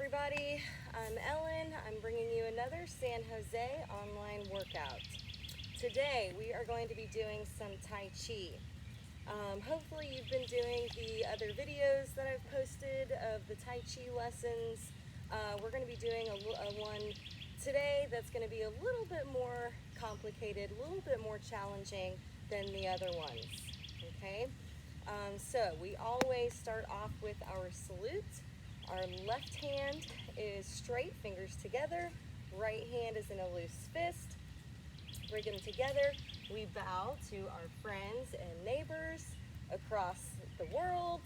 everybody, I'm Ellen. I'm bringing you another San Jose online workout. Today we are going to be doing some Tai Chi. Hopefully you've been doing the other videos that I've posted of the Tai Chi lessons. We're going to be doing a one today that's going to be a little bit more complicated, a little bit more challenging than the other ones, okay? So we always start off with our salute. Our left hand is straight, fingers together. Right hand is in a loose fist. Bring them together. We bow to our friends and neighbors across the world.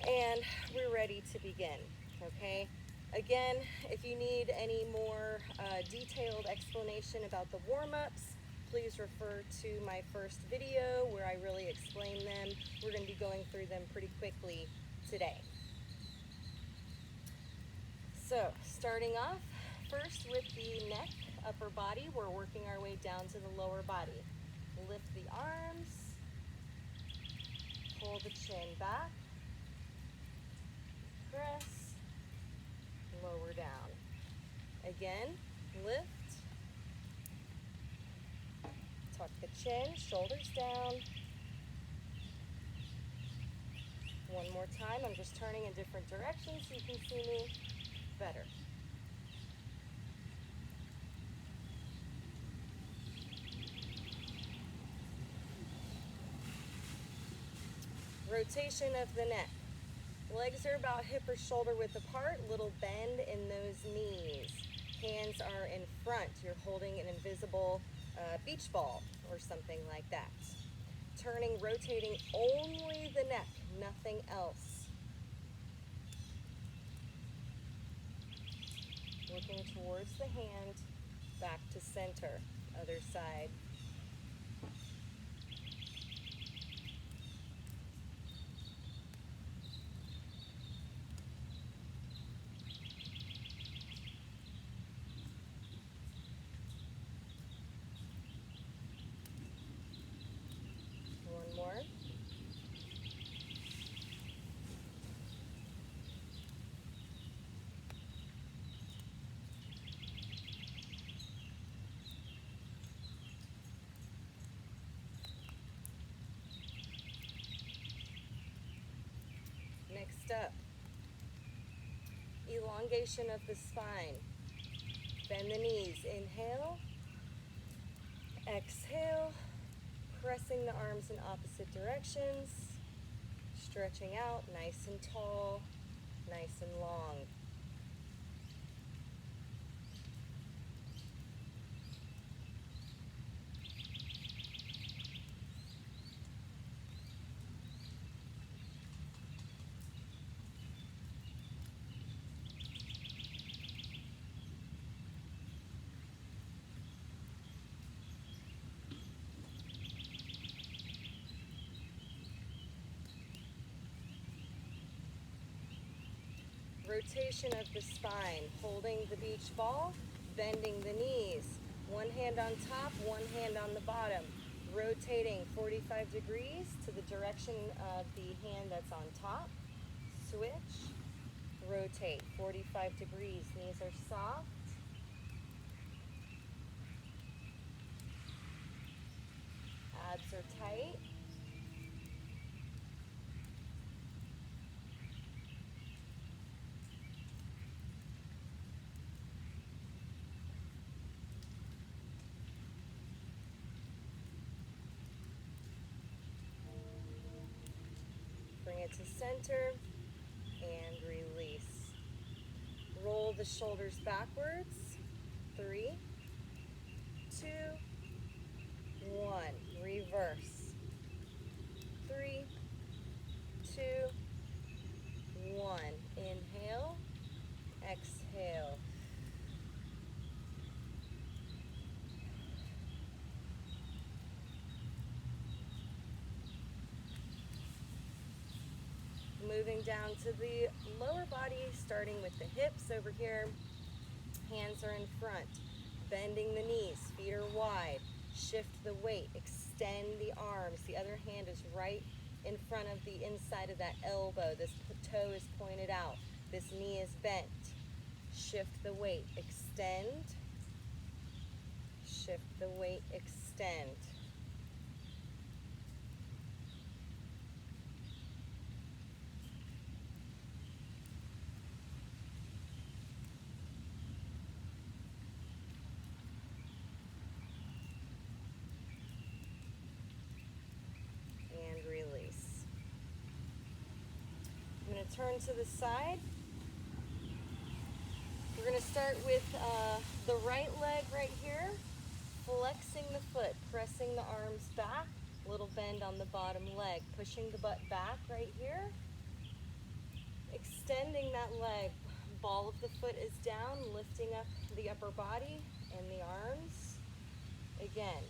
And we're ready to begin, okay? Again, if you need any more detailed explanation about the warm-ups, please refer to my first video where I really explain them. We're going to be going through them pretty quickly today. So, starting off, first with the neck, upper body, we're working our way down to the lower body. Lift the arms, pull the chin back, press, lower down. Again, lift, tuck the chin, shoulders down. One more time, I'm just turning in different directions so you can see me better. Rotation of the neck. Legs are about hip or shoulder width apart, little bend in those knees. Hands are in front. You're holding an invisible beach ball or something like that. Turning, rotating only the neck, nothing else. Looking towards the hand, back to center, other side. One more. Next up, elongation of the spine. Bend the knees, inhale, exhale, pressing the arms in opposite directions, stretching out nice and tall, nice and long. Rotation of the spine, holding the beach ball, bending the knees. One hand on top, one hand on the bottom. Rotating 45 degrees to the direction of the hand that's on top. Switch, rotate 45 degrees. Knees are soft. Abs are tight. Bring it to center and release. Roll the shoulders backwards. 3, 2, 1. Reverse. 3, 2, 1. Inhale, exhale. Moving down to the lower body, starting with the hips over here. Hands are in front, bending the knees, feet are wide. Shift the weight, extend the arms. The other hand is right in front of the inside of that elbow. This toe is pointed out. This knee is bent. Shift the weight, extend. Shift the weight, extend. And release. I'm going to turn to the side. We're going to start with the right leg right here, flexing the foot, pressing the arms back, little bend on the bottom leg, pushing the butt back right here, extending that leg. Ball of the foot is down, lifting up the upper body and the arms. Again.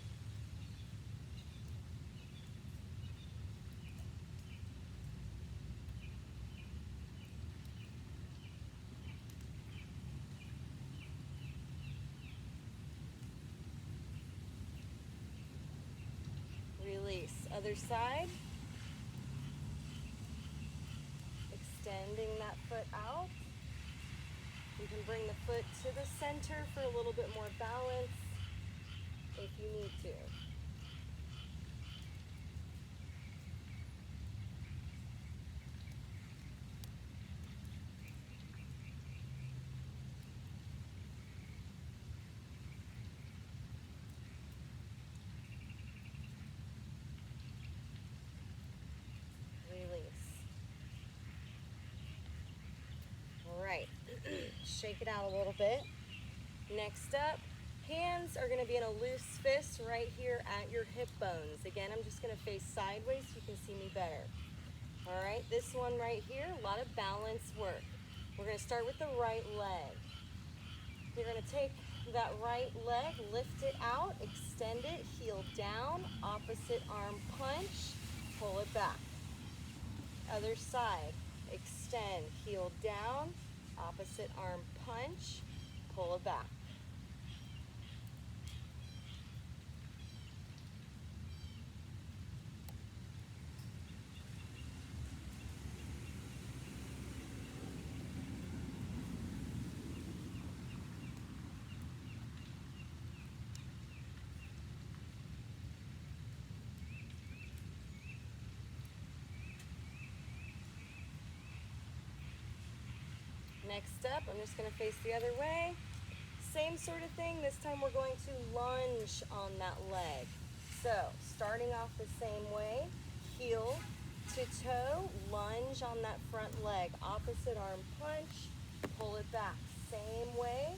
Release. Other side. Extending that foot out. You can bring the foot to the center for a little bit more balance if you need to. Right, shake it out a little bit. Next up, hands are going to be in a loose fist right here at your hip bones. Again, I'm just going to face sideways so you can see me better. All right, this one right here, a lot of balance work. We're going to start with the right leg. You're going to take that right leg, lift it out, extend it, heel down, opposite arm punch, pull it back. Other side, extend, heel down, opposite arm punch, pull it back. Next up, I'm just going to face the other way. Same sort of thing. This time we're going to lunge on that leg. So, starting off the same way, heel to toe, lunge on that front leg. Opposite arm punch, pull it back. Same way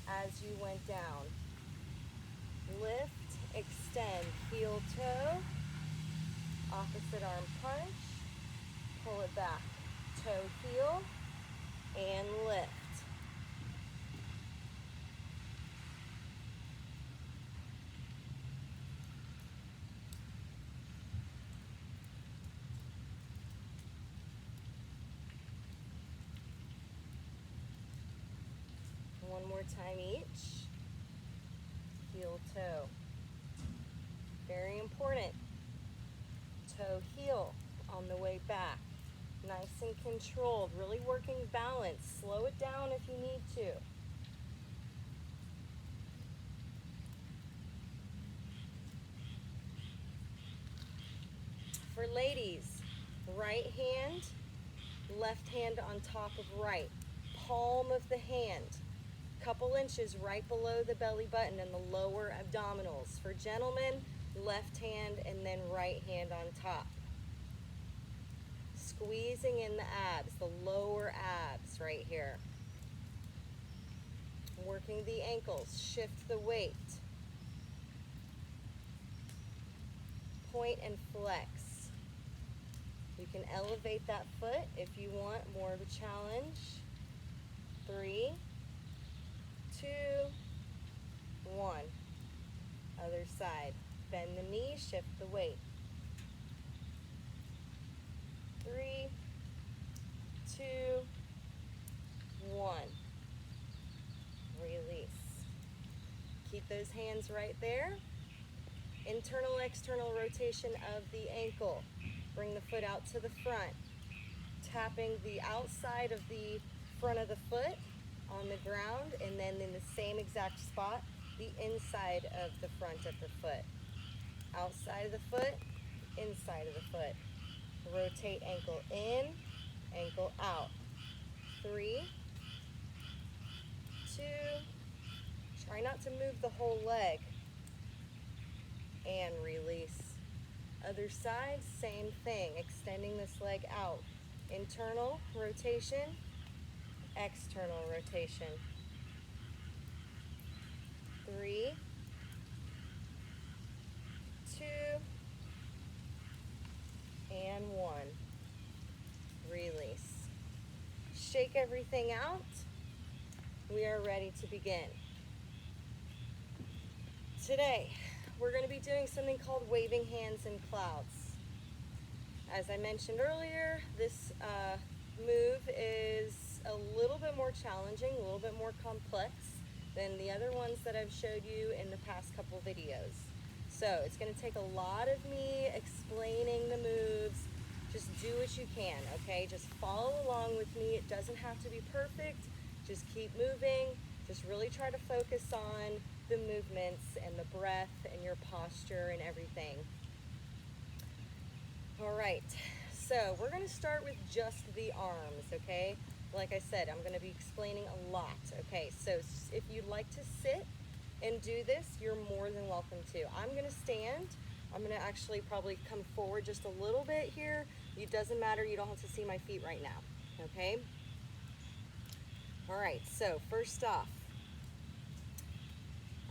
as you went down. Lift, extend, heel toe, opposite arm punch, pull it back. Toe, heel, and lift. One more time each. Heel, toe. Very important. Toe, heel on the way back. Nice and controlled, really working balance. Slow it down if you need to. For ladies, right hand, left hand on top of right. Palm of the hand, couple inches right below the belly button and the lower abdominals. For gentlemen, left hand and then right hand on top. Squeezing in the abs, the lower abs right here. Working the ankles, shift the weight. Point and flex. You can elevate that foot if you want more of a challenge. 3, 2, 1. Other side. Bend the knee, shift the weight. 3, 2, 1. Release. Keep those hands right there. Internal, external rotation of the ankle. Bring the foot out to the front. Tapping the outside of the front of the foot on the ground, and then in the same exact spot, the inside of the front of the foot. Outside of the foot, inside of the foot. Rotate ankle in, ankle out. 3, 2, try not to move the whole leg, and release. Other side, same thing, extending this leg out. Internal rotation, external rotation. 3, 2, and 1. Release. Shake everything out. We are ready to begin. Today, we're going to be doing something called waving hands in clouds. As I mentioned earlier, this move is a little bit more challenging, a little bit more complex than the other ones that I've showed you in the past couple videos. So it's going to take a lot of me explaining the moves. Just do what you can, okay? Just follow along with me. It doesn't have to be perfect. Just keep moving. Just really try to focus on the movements and the breath and your posture and everything. All right, so we're going to start with just the arms, okay? Like I said, I'm going to be explaining a lot, okay? So if you'd like to sit and do this, you're more than welcome to. I'm going to stand. I'm going to actually probably come forward just a little bit here. It doesn't matter. You don't have to see my feet right now, okay? All right, so first off,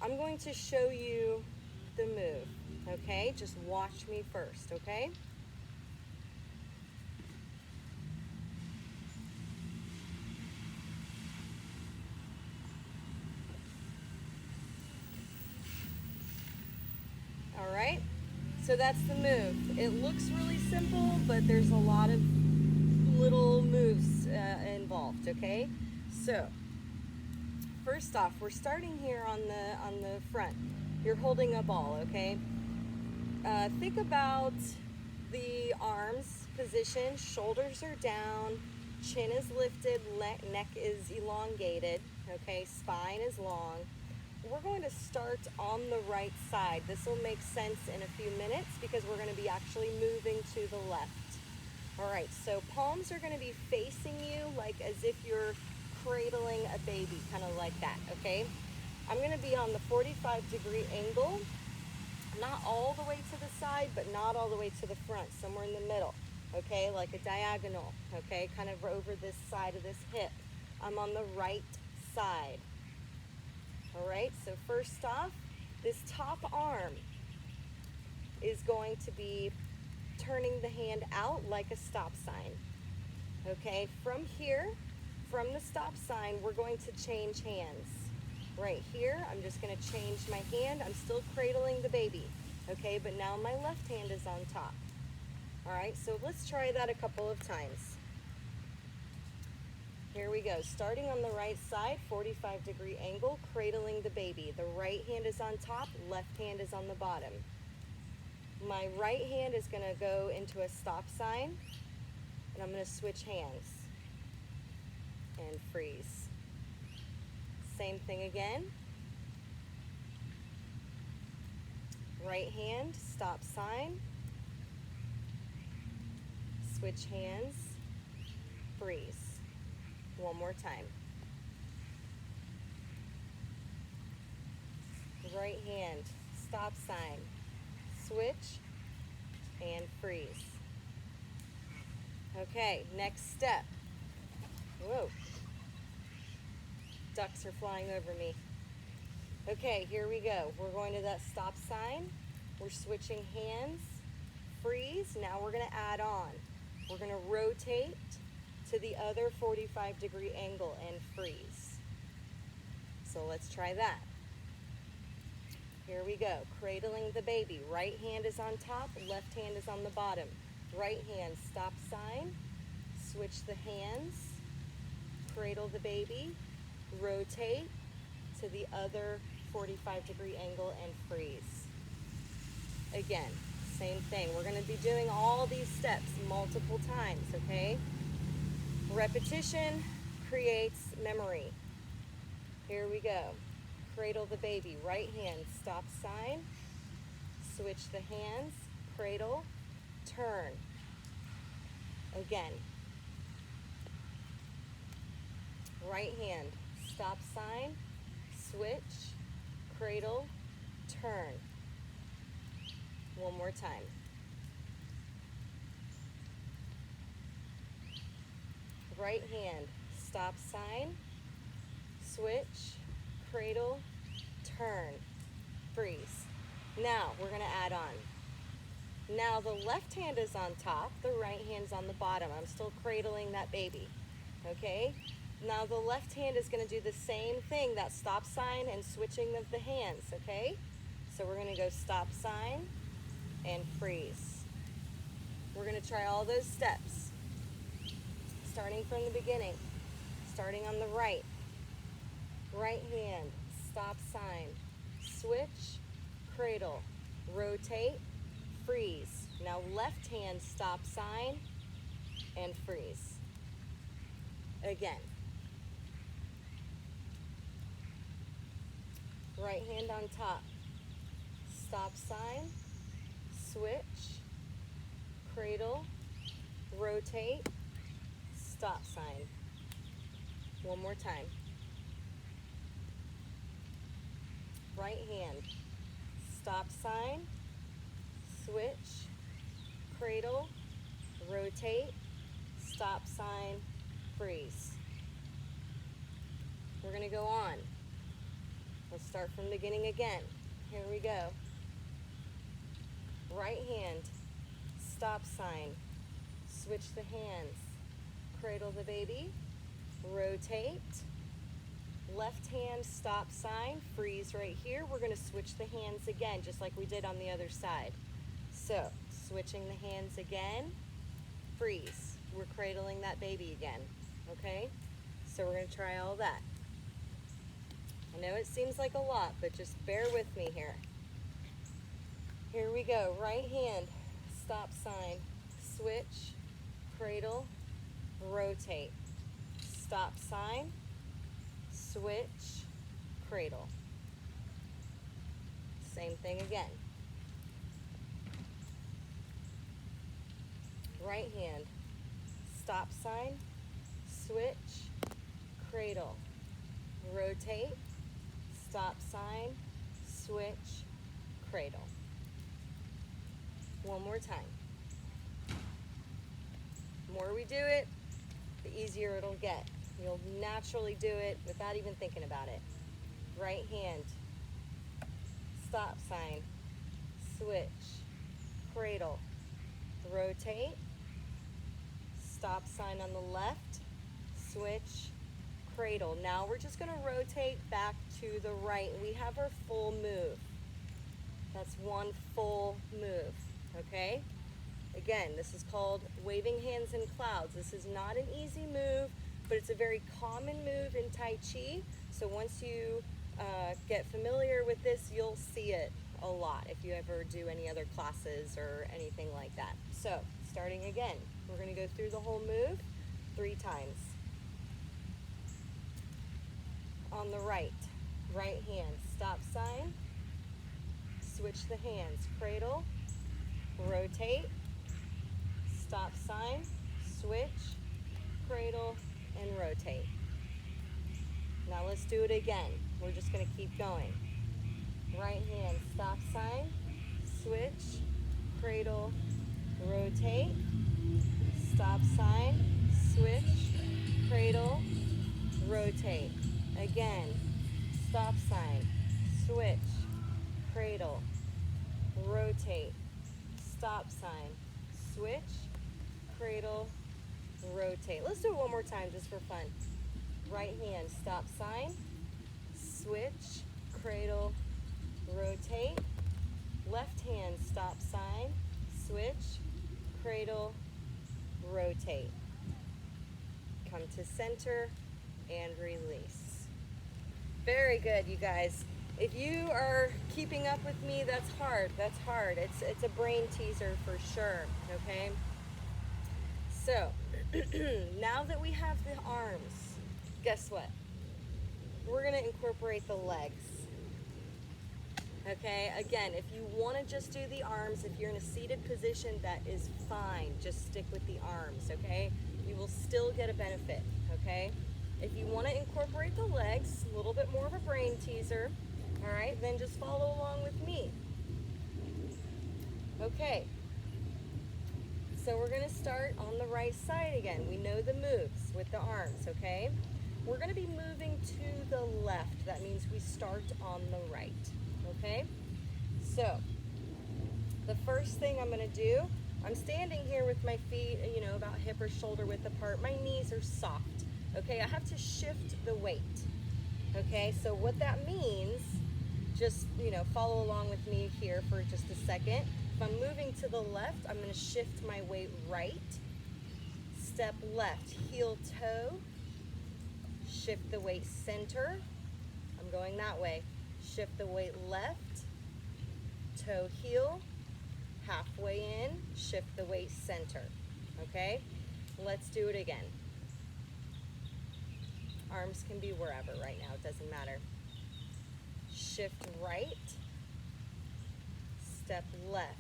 I'm going to show you the move, okay? Just watch me first, okay? All right, so that's the move. It looks really simple, but there's a lot of little moves involved, okay? So, first off, we're starting here on the front. You're holding a ball, okay? Think about the arms position. Shoulders are down, chin is lifted, neck is elongated, okay? Spine is long. We're going to start on the right side. This will make sense in a few minutes because we're going to be actually moving to the left. All right, so palms are going to be facing you like as if you're cradling a baby, kind of like that, okay? I'm going to be on the 45-degree angle, not all the way to the side, but not all the way to the front, somewhere in the middle, okay? Like a diagonal, okay? Kind of over this side of this hip. I'm on the right side. All right, so first off, this top arm is going to be turning the hand out like a stop sign. Okay, from here, from the stop sign, we're going to change hands. Right here, I'm just going to change my hand. I'm still cradling the baby. Okay, but now my left hand is on top. All right, so let's try that a couple of times. Here we go, starting on the right side, 45-degree angle, cradling the baby. The right hand is on top, left hand is on the bottom. My right hand is going to go into a stop sign, and I'm going to switch hands and freeze. Same thing again. Right hand, stop sign, switch hands, freeze. One more time. Right hand, stop sign, switch, and freeze. Okay, next step. Whoa. Ducks are flying over me. Okay, here we go. We're going to that stop sign. We're switching hands, freeze. Now we're going to add on. We're going to rotate to the other 45-degree angle and freeze. So let's try that. Here we go, cradling the baby. Right hand is on top, left hand is on the bottom. Right hand, stop sign, switch the hands, cradle the baby, rotate to the other 45-degree angle and freeze. Again, same thing. We're going to be doing all these steps multiple times, okay? Repetition creates memory. Here we go. Cradle the baby. Right hand, stop sign. Switch the hands. Cradle, turn. Again. Right hand, stop sign. Switch, cradle, turn. One more time. Right hand, stop sign, switch, cradle, turn, freeze. Now we're going to add on. Now the left hand is on top, the right hand's on the bottom. I'm still cradling that baby, okay? Now the left hand is going to do the same thing, that stop sign and switching of the hands, okay? So we're going to go stop sign and freeze. We're going to try all those steps. Starting from the beginning, starting on the right. Right hand, stop sign, switch, cradle, rotate, freeze. Now left hand, stop sign, and freeze. Again. Right hand on top, stop sign, switch, cradle, rotate, stop sign. One more time. Right hand, stop sign, switch, cradle, rotate, stop sign, freeze. We're going to go on. Let's start from the beginning again. Here we go. Right hand, stop sign, switch the hands, cradle the baby, rotate, left hand, stop sign, freeze right here. We're going to switch the hands again, just like we did on the other side. So, switching the hands again, freeze. We're cradling that baby again, okay? So we're going to try all that. I know it seems like a lot, but just bear with me here. Here we go. Right hand, stop sign, switch, cradle, rotate, stop sign, switch, cradle. Same thing again. Right hand, stop sign, switch, cradle, rotate, stop sign, switch, cradle. One more time. The more we do it, the easier it'll get. You'll naturally do it without even thinking about it. Right hand, stop sign, switch, cradle, rotate, stop sign on the left, switch, cradle. Now we're just going to rotate back to the right. We have our full move. That's one full move, okay? Again, this is called waving hands in clouds. This is not an easy move, but it's a very common move in Tai Chi. So once you get familiar with this, you'll see it a lot if you ever do any other classes or anything like that. So, starting again, we're going to go through the whole move 3 times. On the right, right hand, stop sign, switch the hands, cradle, rotate, stop sign, switch, cradle, and rotate. Now let's do it again. We're just going to keep going. Right hand, stop sign, switch, cradle, rotate, stop sign, switch, cradle, rotate. Again, stop sign, switch, cradle, rotate, stop sign, switch, cradle, rotate. Let's do it one more time just for fun. Right hand, stop sign, switch, cradle, rotate. Left hand, stop sign, switch, cradle, rotate. Come to center and release. Very good, you guys. If you are keeping up with me, that's hard. That's hard. It's a brain teaser for sure, okay? So, now that we have the arms, guess what? We're gonna incorporate the legs. Okay, again, if you wanna just do the arms, if you're in a seated position, that is fine. Just stick with the arms, okay? You will still get a benefit, okay? If you wanna incorporate the legs, a little bit more of a brain teaser, all right, then just follow along with me. Okay, so we're gonna start on the right side again. We know the moves with the arms, okay? We're gonna be moving to the left. That means we start on the right, okay? So, the first thing I'm gonna do, I'm standing here with my feet, about hip or shoulder width apart. My knees are soft, okay? I have to shift the weight, okay? So what that means, just, follow along with me here for just a second. If I'm moving to the left, I'm gonna shift my weight right, step left, heel toe, shift the weight center. I'm going that way. Shift the weight left, toe heel, halfway in, shift the weight center. Okay? Let's do it again. Arms can be wherever right now, it doesn't matter. Shift right, step left,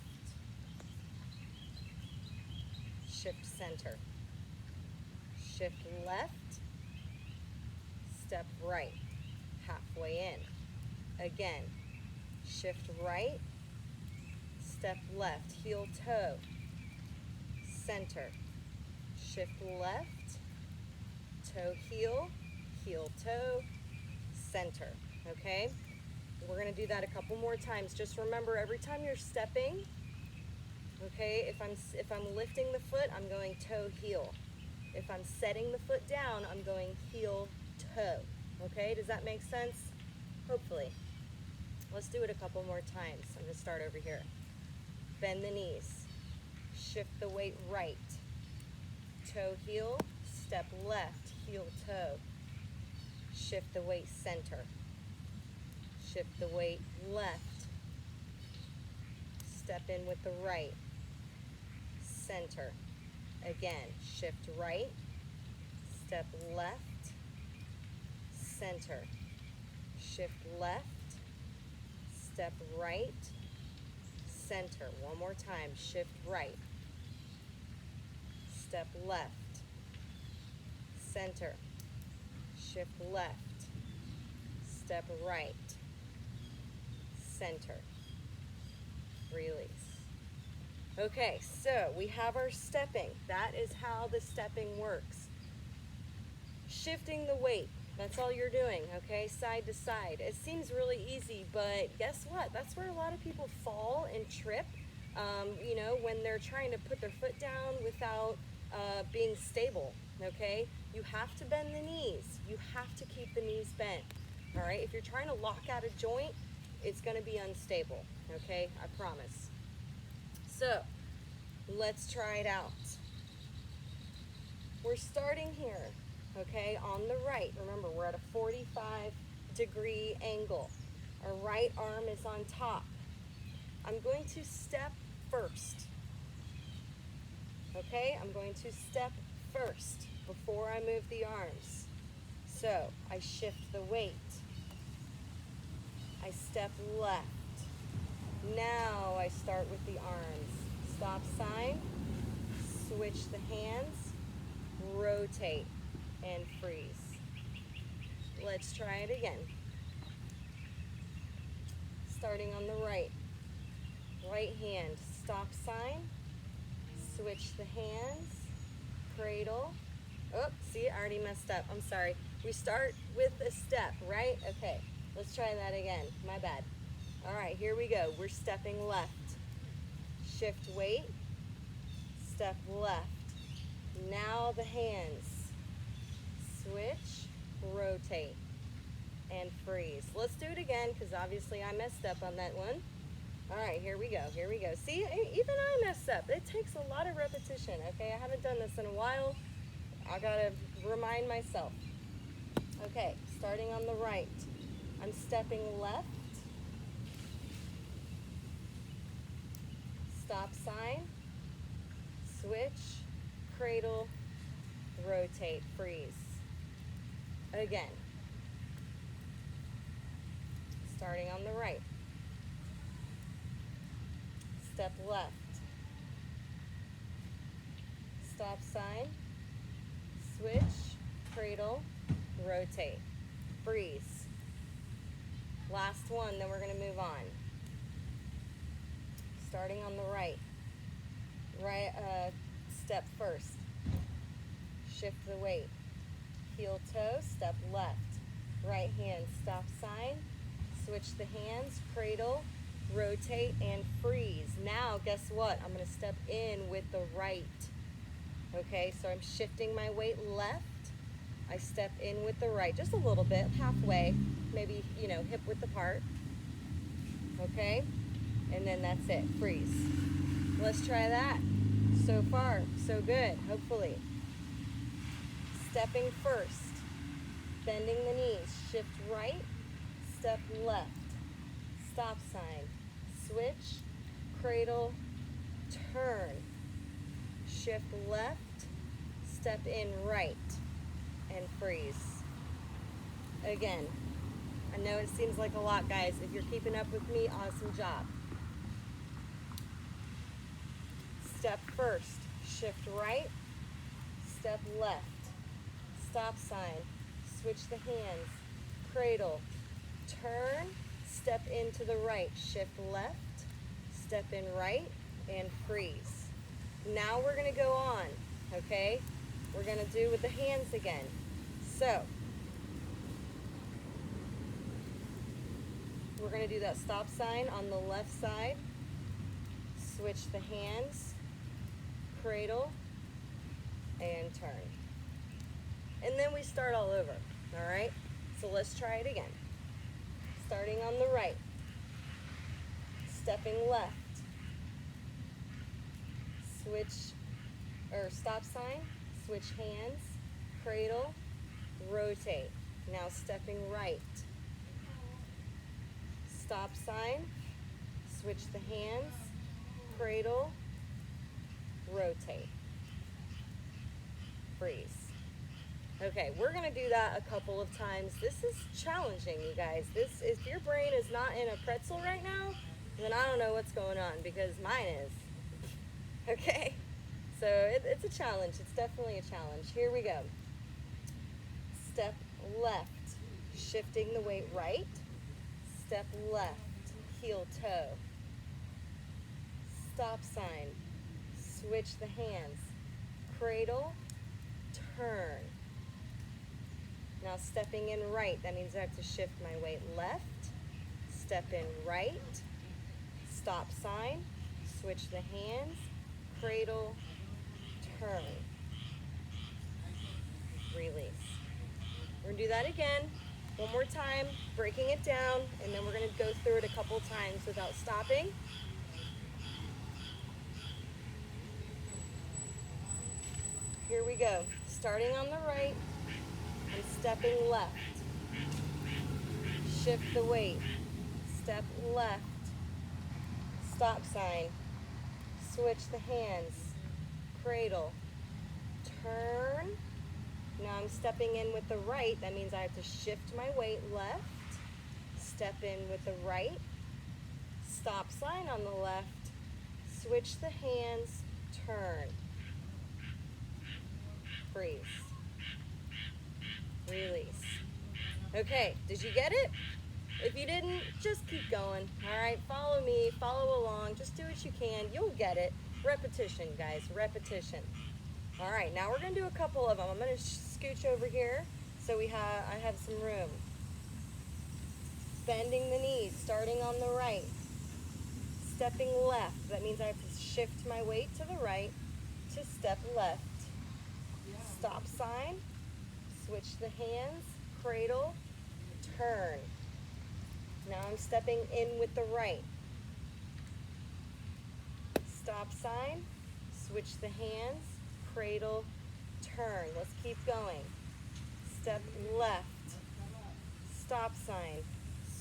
shift center. Shift left, step right, halfway in. Again, shift right, step left, heel toe, center. Shift left, toe heel, heel toe, center. Okay? We're going to do that a couple more times. Just remember, every time you're stepping, okay, if I'm lifting the foot, I'm going toe heel. If I'm setting the foot down, I'm going heel toe. Okay? Does that make sense? Hopefully. Let's do it a couple more times. I'm going to start over here. Bend the knees. Shift the weight right. Toe heel, step left, heel toe. Shift the weight center. Shift the weight left. Step in with the right. Center. Again, shift right. Step left. Center. Shift left. Step right. Center. One more time. Shift right. Step left. Center. Shift left. Step right. Center. Release. Okay, so we have our stepping. That is how the stepping works. Shifting the weight. That's all you're doing, okay? Side to side. It seems really easy, but guess what? That's where a lot of people fall and trip, when they're trying to put their foot down without being stable, okay? You have to bend the knees. You have to keep the knees bent, all right? If you're trying to lock out a joint, it's going to be unstable, okay? I promise. So, let's try it out. We're starting here, okay, on the right. Remember, we're at a 45-degree angle. Our right arm is on top. I'm going to step first, okay? I'm going to step first before I move the arms. So, I shift the weight. I step left. Now I start with the arms. Stop sign, switch the hands, rotate, and freeze. Let's try it again. Starting on the right. Right hand, stop sign, switch the hands, cradle. Oh, see, I already messed up. I'm sorry. We start with a step, right? Okay, let's try that again. My bad. All right, here we go. We're stepping left. Shift weight, step left. Now the hands. Switch, rotate, and freeze. Let's do it again because obviously I messed up on that one. All right, here we go. Here we go. See, even I messed up. It takes a lot of repetition, okay? I haven't done this in a while. I gotta remind myself. Okay, starting on the right. I'm stepping left. Stop sign, switch, cradle, rotate, freeze. Again. Starting on the right. Step left. Stop sign. Switch. Cradle. Rotate. Freeze. Last one, then we're going to move on. Starting on the right. Step first. Shift the weight. Heel toe, step left. Right hand, stop sign. Switch the hands, cradle, rotate, and freeze. Now, guess what? I'm going to step in with the right. Okay, so I'm shifting my weight left. I step in with the right, just a little bit, halfway, maybe, hip width apart. Okay, and then that's it, freeze. Let's try that. So far, so good, hopefully. Stepping first, bending the knees, shift right, step left, stop sign, switch, cradle, turn, shift left, step in right, and freeze. Again, I know it seems like a lot, guys. If you're keeping up with me, awesome job. Step first, shift right, step left, stop sign, switch the hands, cradle, turn, step into the right, shift left, step in right, and freeze. Now we're going to go on, okay? We're going to do with the hands again. So, we're going to do that stop sign on the left side, switch the hands, cradle, and turn. And then we start all over, all right? So let's try it again. Starting on the right, stepping left, stop sign, switch hands, cradle, rotate. Now stepping right, stop sign, switch the hands, cradle, rotate, freeze. Okay, we're going to do that a couple of times. This is challenging, you guys. If your brain is not in a pretzel right now, then I don't know what's going on, because mine is. Okay, so it's a challenge. It's definitely a challenge. Here we go. Step left, shifting the weight right. Step left, heel toe. Stop sign, switch the hands, cradle, turn. Now stepping in right, that means I have to shift my weight left, step in right, stop sign, switch the hands, cradle, turn, release. We're going to do that again, one more time, breaking it down, and then we're going to go through it a couple times without stopping. Here we go. Starting on the right, and stepping left. Shift the weight. Step left. Stop sign. Switch the hands. Cradle. Turn. Now I'm stepping in with the right. That means I have to shift my weight left. Step in with the right. Stop sign on the left. Switch the hands. Turn. Freeze. Release. Okay, did you get it? If you didn't, just keep going. All right, follow me, follow along. Just do what you can. You'll get it. Repetition, guys, repetition. All right, now we're going to do a couple of them. I'm going to scooch over here so I have some room. Bending the knees, starting on the right. Stepping left. That means I have to shift my weight to the right to step left. Stop sign, switch the hands, cradle, turn. Now I'm stepping in with the right. Stop sign, switch the hands, cradle, turn. Let's keep going. Step left, stop sign,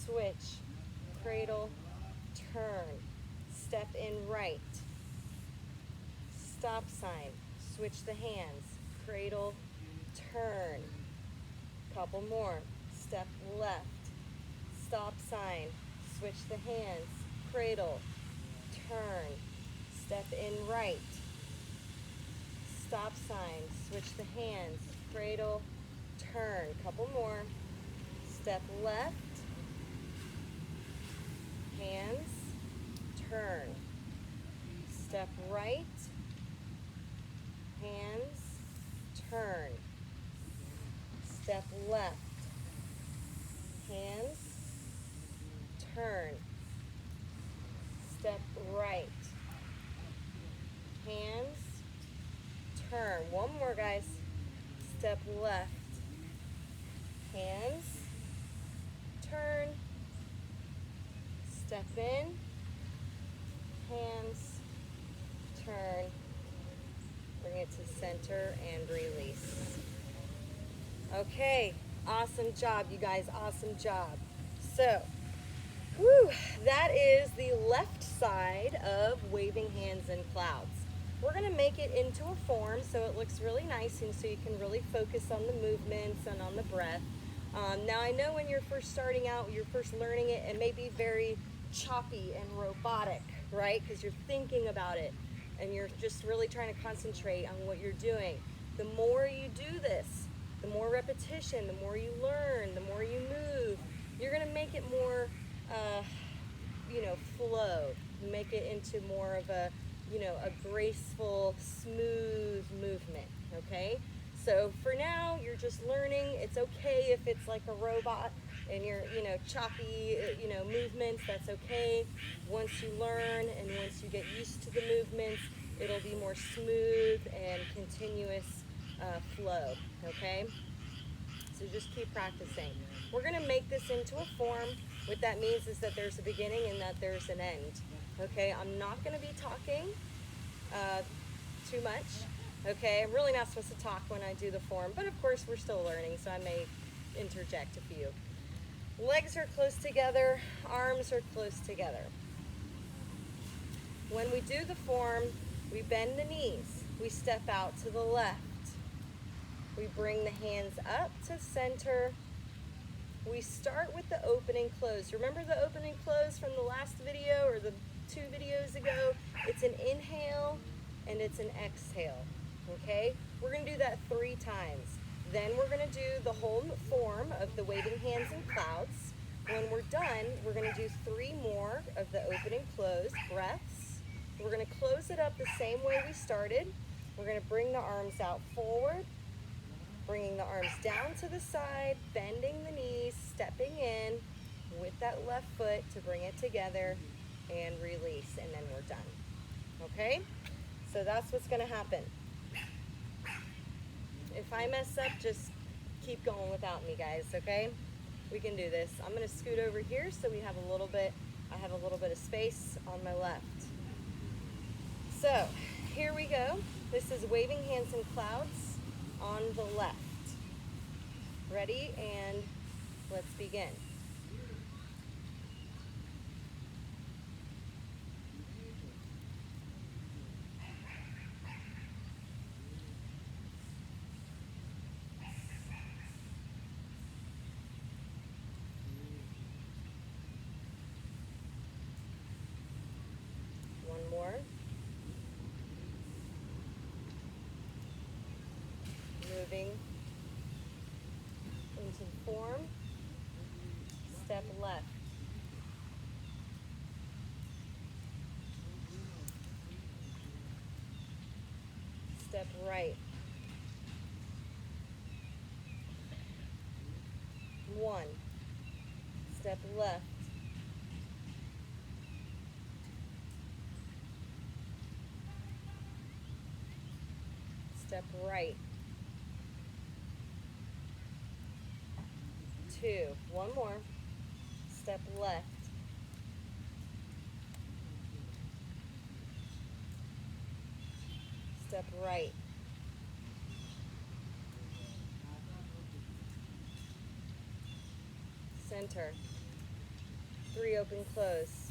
switch, cradle, turn. Step in right. Stop sign, switch the hands, cradle, turn. Couple more. Step left. Stop sign. Switch the hands. Cradle. Turn. Step in right. Stop sign. Switch the hands. Cradle. Turn. Couple more. Step left. Hands. Turn. Step right. Hands. Turn. Step left. Hands. Turn. Step right. Hands. Turn. One more, guys. Step left. Hands. Turn. Step in. Hands. Turn. Bring it to center and release. Okay, awesome job, you guys, awesome job. So, that is the left side of waving hands in clouds. We're gonna make it into a form so it looks really nice and so you can really focus on the movements and on the breath. Now I know when you're first starting out, you're first learning it, it may be very choppy and robotic, right? Because you're thinking about it and you're just really trying to concentrate on what you're doing. The more you do this, the more repetition, the more you learn, the more you move, you're gonna make it more, flow. Make it into more of a, a graceful, smooth movement, okay? So for now, you're just learning. It's okay if it's like a robot and you're, choppy, movements, that's okay. Once you learn and once you get used to the movements, it'll be more smooth and continuous flow, okay? So just keep practicing. We're gonna make this into a form. What that means is that there's a beginning and that there's an end, okay? I'm not gonna be talking too much, okay? I'm really not supposed to talk when I do the form, but of course we're still learning, so I may interject a few. Legs are close together, arms are close together. When we do the form, we bend the knees. We step out to the left. We bring the hands up to center. We start with the open and close. Remember the open and close from the last video or the 2 videos ago? It's an inhale and it's an exhale, okay? We're gonna do that 3 times. Then we're gonna do the whole form of the waving hands and clouds. When we're done, we're gonna do 3 more of the open and close breaths. We're gonna close it up the same way we started. We're gonna bring the arms out forward, bringing the arms down to the side, bending the knees, stepping in with that left foot to bring it together and release, and then we're done, okay? So that's what's gonna happen. If I mess up, just keep going without me, guys, okay? We can do this. I'm gonna scoot over here so we have a little bit, I have a little bit of space on my left. So, here we go. This is waving hands and clouds on the left. Ready? And let's begin. One more. Moving into form. Step left. Step right. 1. Step left. Step right. 2. One more. Step left. Step right. Center. 3 open close.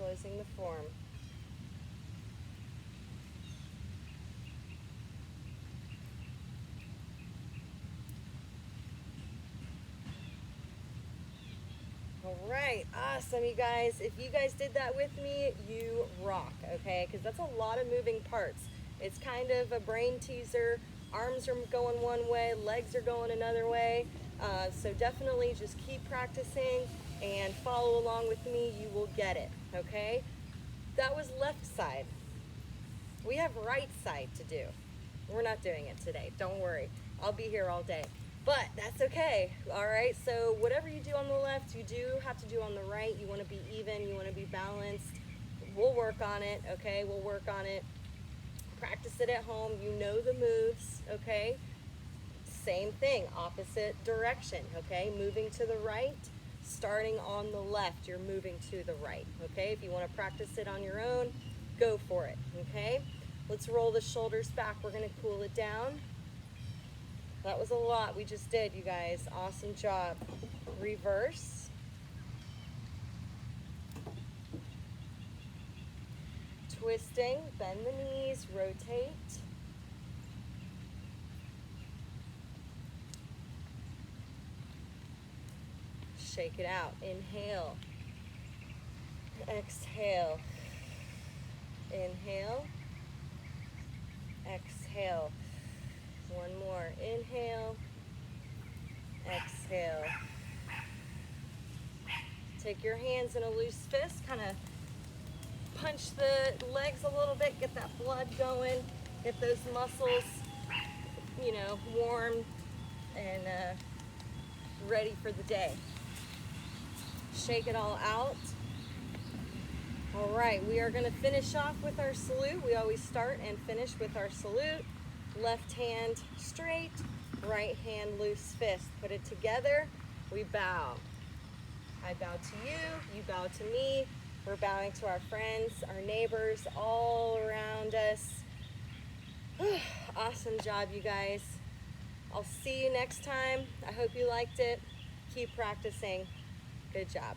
closing the form. All right, awesome, you guys. If you guys did that with me, you rock, okay? Because that's a lot of moving parts. It's kind of a brain teaser. Arms are going one way, legs are going another way. So definitely just keep practicing and follow along with me. You will get it, okay? That was left side. We have right side to do. We're not doing it today, don't worry. I'll be here all day. But that's okay, all right? So whatever you do on the left, you do have to do on the right. You wanna be even, you wanna be balanced. We'll work on it, okay? We'll work on it. Practice it at home, you know the moves, okay? Same thing, opposite direction, okay? Moving to the right, starting on the left, you're moving to the right, okay? If you wanna practice it on your own, go for it, okay? Let's roll the shoulders back. We're gonna cool it down. That was a lot we just did, you guys. Awesome job. Reverse. Twisting, bend the knees, rotate. Shake it out. Inhale. Exhale. Inhale. Exhale. One more. Inhale. Exhale. Take your hands in a loose fist. Kind of punch the legs a little bit. Get that blood going. Get those muscles, you know, warm and ready for the day. Shake it all out. All right, we are going to finish off with our salute. We always start and finish with our salute. Left hand straight, right hand loose fist. Put it together, we bow. I bow to you, you bow to me. We're bowing to our friends, our neighbors, all around us. Awesome job, you guys. I'll see you next time. I hope you liked it. Keep practicing. Good job.